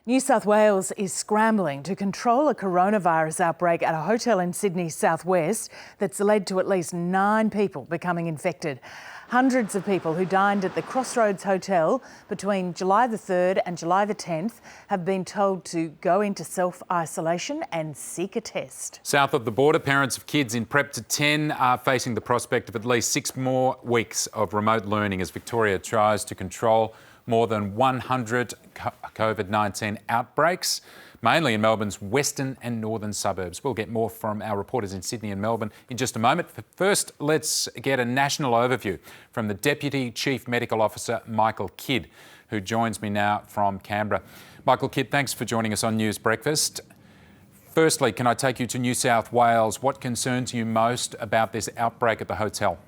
New South Wales is scrambling to control a coronavirus outbreak at a hotel in Sydney's southwest that's led to at least 9 people becoming infected. Hundreds of people who dined at the Crossroads Hotel between July the 3rd and July the 10th have been told to go into self-isolation and seek a test. South of the border, parents of kids in Prep to 10 are facing the prospect of at least 6 more weeks of remote learning as Victoria tries to control more than 100 COVID-19 outbreaks, mainly in Melbourne's western and northern suburbs. We'll get more from our reporters in Sydney and Melbourne in just a moment. But first, let's get a national overview from the Deputy Chief Medical Officer, Michael Kidd, who joins me now from Canberra. Michael Kidd, thanks for joining us on News Breakfast. Firstly, can I take you to New South Wales? What concerns you most about this outbreak at the hotel?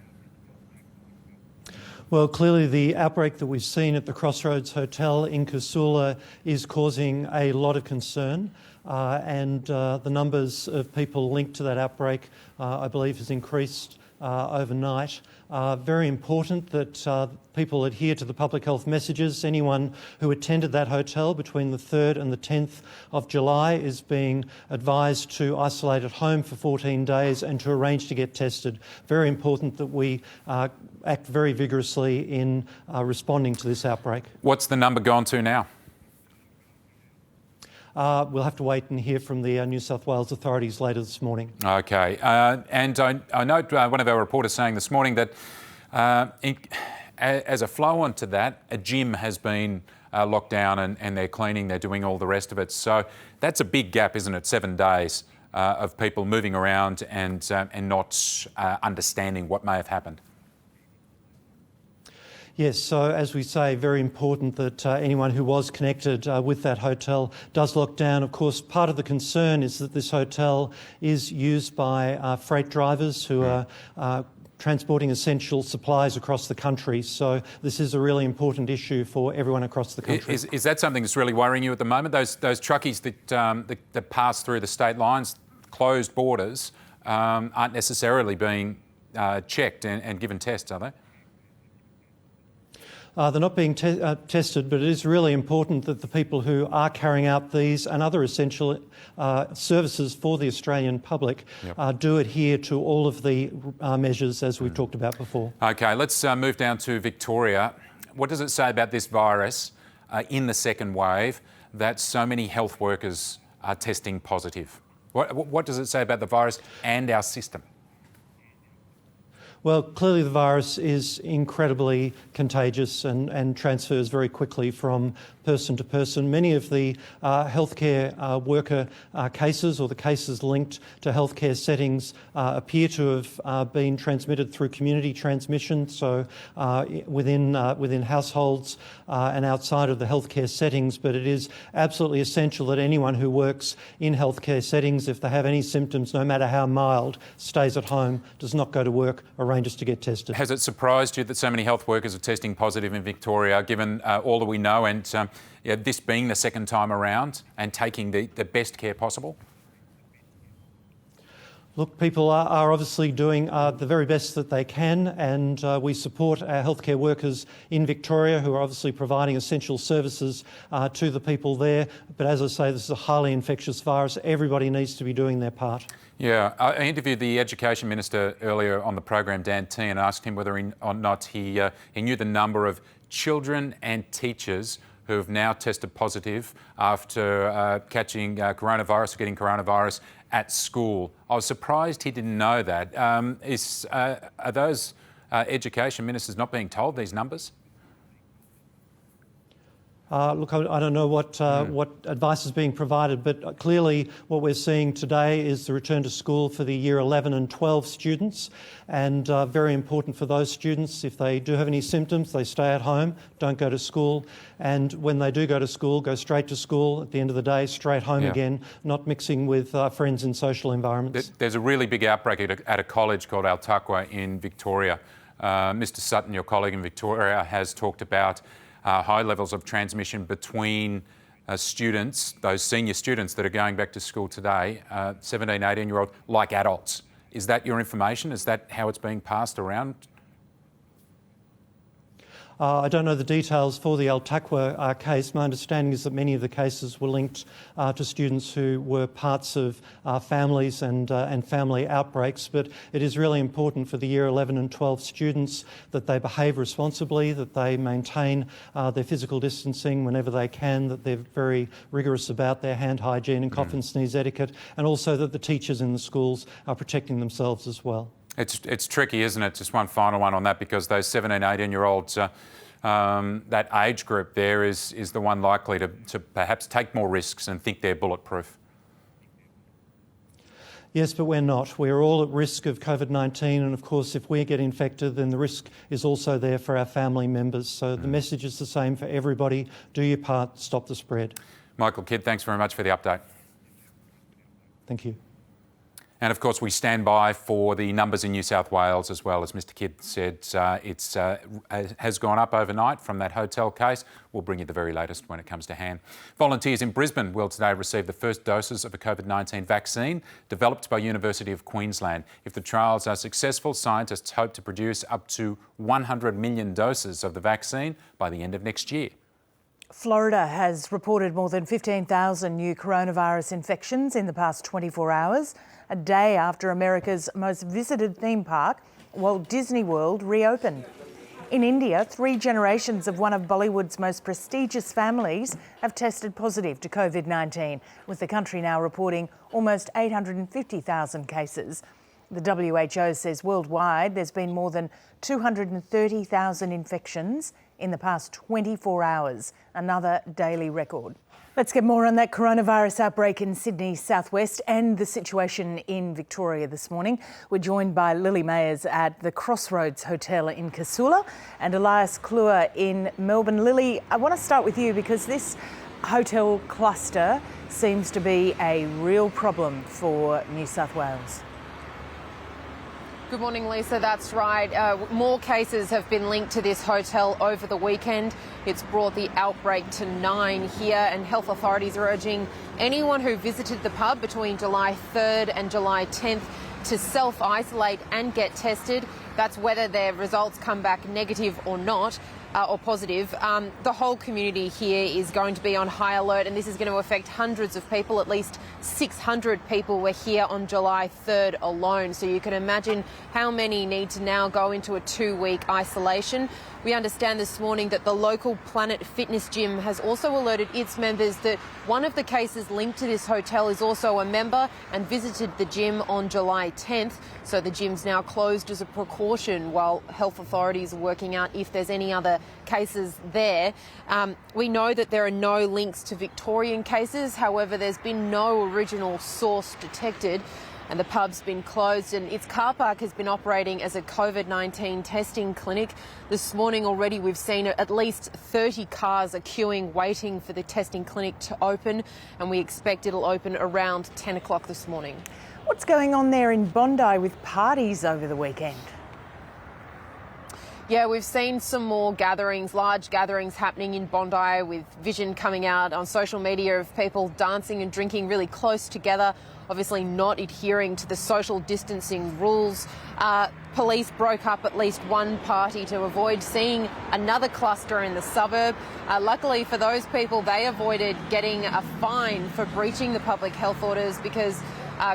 Well, clearly the outbreak that we've seen at the Crossroads Hotel in Casula is causing a lot of concern, and the numbers of people linked to that outbreak, I believe, has increased overnight. Very important that people adhere to the public health messages. Anyone who attended that hotel between the 3rd and the 10th of July is being advised to isolate at home for 14 days and to arrange to get tested. Very important that we act very vigorously in responding to this outbreak. What's the number gone to now? We'll have to wait and hear from the New South Wales authorities later this morning. OK. And I note one of our reporters saying this morning that as a flow-on to that, a gym has been locked down and they're cleaning, they're doing all the rest of it. So that's a big gap, isn't it? 7 days of people moving around and not understanding what may have happened. Yes, so as we say, very important that anyone who was connected with that hotel does lock down. Of course, part of the concern is that this hotel is used by freight drivers who are transporting essential supplies across the country. So this is a really important issue for everyone across the country. Is that something that's really worrying you at the moment? Those truckies that pass through the state lines, closed borders, aren't necessarily being checked and given tests, are they? They're not being tested, but it is really important that the people who are carrying out these and other essential services for the Australian public do adhere to all of the measures as we've talked about before. OK, let's move down to Victoria. What does it say about this virus in the second wave that so many health workers are testing positive? What does it say about the virus and our system? Well, clearly the virus is incredibly contagious and transfers very quickly from person to person. Many of the healthcare worker cases or the cases linked to healthcare settings appear to have been transmitted through community transmission, so within households and outside of the healthcare settings. But it is absolutely essential that anyone who works in healthcare settings, if they have any symptoms, no matter how mild, stays at home, does not go to work, arranges to get tested. Has it surprised you that so many health workers are testing positive in Victoria, given all that we know and this being the second time around and taking the best care possible? Look, people are obviously doing the very best that they can, and we support our healthcare workers in Victoria who are obviously providing essential services to the people there. But as I say, this is a highly infectious virus. Everybody needs to be doing their part. Yeah, I interviewed the Education Minister earlier on the program, Dan Tehan, and asked him whether or not he knew the number of children and teachers who have now tested positive after catching coronavirus or getting coronavirus at school. I was surprised he didn't know that. Are those education ministers not being told these numbers? Look, I don't know what advice is being provided, but clearly what we're seeing today is the return to school for the Year 11 and 12 students, and very important for those students. If they do have any symptoms, they stay at home, don't go to school, and when they do go to school, go straight to school. At the end of the day, straight home again, not mixing with friends in social environments. There's a really big outbreak at a college called Altaqua in Victoria. Mr Sutton, your colleague in Victoria, has talked about high levels of transmission between students, those senior students that are going back to school today, 17, 18-year-old, like adults. Is that your information? Is that how it's being passed around? I don't know the details for the Al Taqwa case. My understanding is that many of the cases were linked to students who were parts of families and family outbreaks, but it is really important for the Year 11 and 12 students that they behave responsibly, that they maintain their physical distancing whenever they can, that they're very rigorous about their hand hygiene and cough and sneeze etiquette, and also that the teachers in the schools are protecting themselves as well. It's tricky, isn't it? Just one final one on that, because those 17, 18-year-olds, that age group there is the one likely to perhaps take more risks and think they're bulletproof. Yes, but we're not. We're all at risk of COVID-19, and of course if we get infected then the risk is also there for our family members. So the message is the same for everybody. Do your part, stop the spread. Michael Kidd, thanks very much for the update. Thank you. And of course, we stand by for the numbers in New South Wales as well. As Mr Kidd said, it has gone up overnight from that hotel case. We'll bring you the very latest when it comes to hand. Volunteers in Brisbane will today receive the first doses of a COVID-19 vaccine developed by University of Queensland. If the trials are successful, scientists hope to produce up to 100 million doses of the vaccine by the end of next year. Florida has reported more than 15,000 new coronavirus infections in the past 24 hours, a day after America's most visited theme park, Walt Disney World, reopened. In India, 3 generations of one of Bollywood's most prestigious families have tested positive to COVID-19, with the country now reporting almost 850,000 cases. The WHO says worldwide there's been more than 230,000 infections in the past 24 hours, another daily record. Let's get more on that coronavirus outbreak in Sydney southwest and the situation in Victoria this morning. We're joined by Lily Mayers at the Crossroads Hotel in Casula and Elias Cluer in Melbourne. Lily, I want to start with you because this hotel cluster seems to be a real problem for New South Wales. Good morning, Lisa. That's right. More cases have been linked to this hotel over the weekend. It's brought the outbreak to 9 here, and health authorities are urging anyone who visited the pub between July 3rd and July 10th to self-isolate and get tested. That's whether their results come back negative or not. Or positive. The whole community here is going to be on high alert, and this is going to affect hundreds of people. At least 600 people were here on July 3rd alone. So you can imagine how many need to now go into a 2-week isolation. We understand this morning that the local Planet Fitness gym has also alerted its members that one of the cases linked to this hotel is also a member and visited the gym on July 10th. So the gym's now closed as a precaution while health authorities are working out if there's any other cases there. We know that there are no links to Victorian cases. However, there's been no original source detected, and the pub's been closed, and its car park has been operating as a COVID-19 testing clinic. This morning already we've seen at least 30 cars are queuing, waiting for the testing clinic to open, and we expect it'll open around 10 o'clock this morning. What's going on there in Bondi with parties over the weekend? Yeah, we've seen some more gatherings, large gatherings happening in Bondi, with vision coming out on social media of people dancing and drinking really close together, obviously not adhering to the social distancing rules. Police broke up at least one party to avoid seeing another cluster in the suburb. Luckily for those people, they avoided getting a fine for breaching the public health orders, because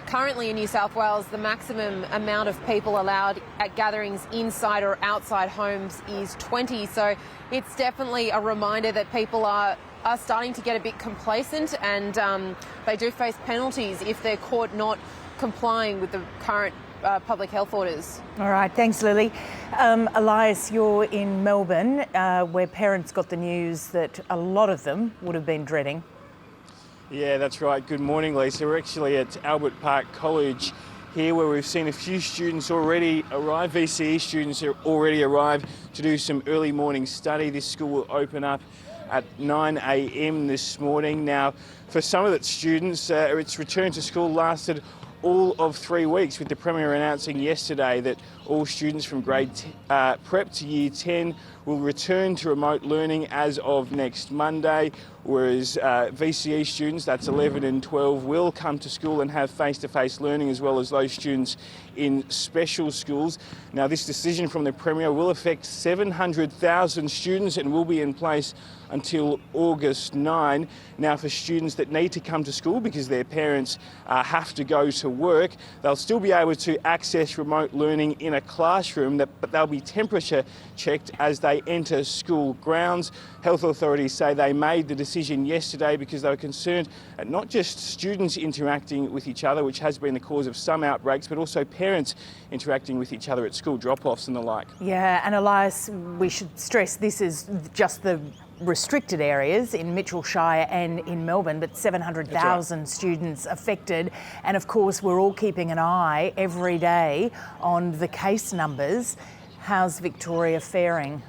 currently in New South Wales, the maximum amount of people allowed at gatherings inside or outside homes is 20. So it's definitely a reminder that people are starting to get a bit complacent, and they do face penalties if they're caught not complying with the current public health orders. All right, thanks, Lily. Elias, you're in Melbourne, where parents got the news that a lot of them would have been dreading. Yeah, that's right. Good morning, Lisa. We're actually at Albert Park College here, where we've seen a few students already arrive, VCE students already arrive to do some early morning study. This school will open up at 9 a.m. this morning. Now, for some of the students, its return to school lasted all of 3 weeks, with the Premier announcing yesterday that all students from grade prep to year 10 will return to remote learning as of next Monday, whereas VCE students, that's 11 and 12, will come to school and have face-to-face learning, as well as those students in special schools. Now, this decision from the Premier will affect 700,000 students and will be in place until August 9. Now, for students that need to come to school because their parents have to go to work, they'll still be able to access remote learning in a classroom, but they'll be temperature checked as they enter school grounds. Health authorities say they made the decision yesterday because they were concerned at not just students interacting with each other, which has been the cause of some outbreaks, but also parents interacting with each other at school drop-offs and the like. Yeah, and Elias, we should stress this is just the restricted areas in Mitchell Shire and in Melbourne, but 700,000 students affected. And of course, we're all keeping an eye every day on the case numbers. How's Victoria faring?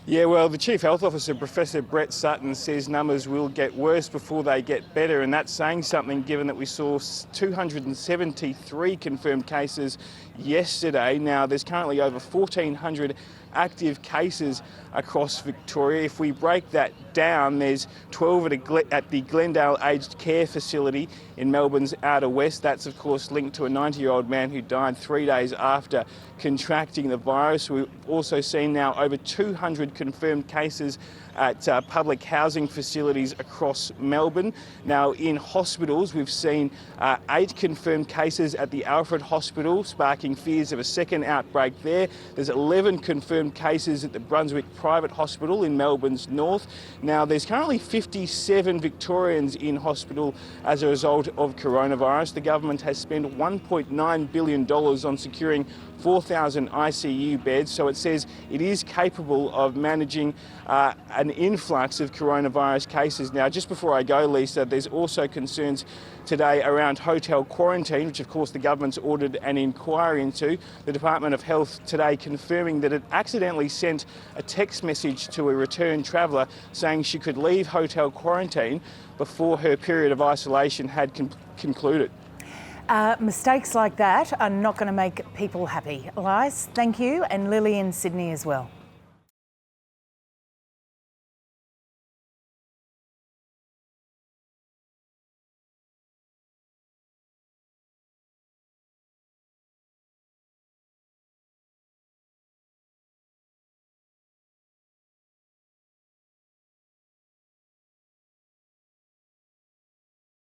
Yeah, well, the Chief Health Officer, Professor Brett Sutton, says numbers will get worse before they get better, and that's saying something given that we saw 273 confirmed cases yesterday. Now, there's currently over 1,400 active cases across Victoria. If we break that down, there's 12 at the Glendale Aged Care Facility in Melbourne's outer west. That's, of course, linked to a 90-year-old man who died 3 days after contracting the virus. We've also seen now over 200 confirmed cases at public housing facilities across Melbourne. Now, in hospitals, we've seen 8 confirmed cases at the Alfred Hospital, sparking fears of a second outbreak there. There's 11 confirmed cases at the Brunswick Private Hospital in Melbourne's north. Now, there's currently 57 Victorians in hospital as a result of coronavirus. The government has spent $1.9 billion on securing 4,000 ICU beds, so it says it is capable of managing an influx of coronavirus cases. Now, just before I go, Lisa, there's also concerns today around hotel quarantine, which of course the government's ordered an inquiry into. The Department of Health today confirming that it accidentally sent a text message to a returned traveller saying she could leave hotel quarantine before her period of isolation had concluded. Mistakes like that are not going to make people happy. Elias, thank you, and Lily in Sydney as well.